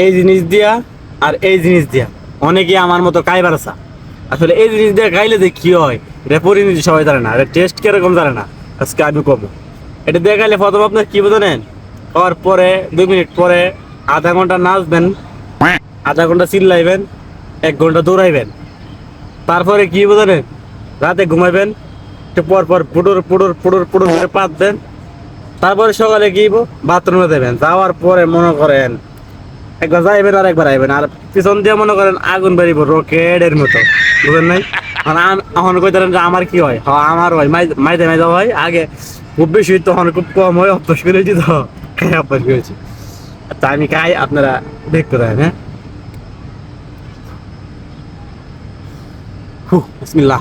এই জিনিস দিয়া আর এই জিনিস দিয়া অনেকে আমার মতো খাইবার আসা। আসলে এই জিনিস দিয়ে খাইলে যে কি হয় এটা পরিণতি সবাই জানে না, এটা টেস্ট কিরকম জানে না। আজকে আমি কমো এটা দিয়ে খাইলে প্রথম আপনার কি বোঝেন, খাওয়ার পরে 2 মিনিট পরে আধা ঘন্টা নাচবেন, আধা ঘন্টা চিল্লাইবেন, 1 ঘন্টা দৌড়াইবেন, তারপরে কি বোঝেন, রাতে ঘুমাইবেন, একটু পর পর পুডুর পুডুর পুডুর পুডুর করে পাতবেন, তারপরে সকালে কি বাথরুমে দেবেন, যাওয়ার পরে মনে করেন একবার যাইবেন আর একবার আইবেন, আর পিছন দিয়ে মনে করেন আগুন বেরিব রকেটের মতো, বুঝেন নাই? এখন কইতারেন যে আমার কি হয়, হ্যাঁ আমার হয়, মাইতে মাইতে হয় আগে খুব বেশি, তখন খুব কম হয়, অভ্যাস করেছি তো, খাই অভ্যাস করেছি। তা আমি খাই, আপনারা দেখতে দেন। হ্যাঁ, বিসমিল্লাহ।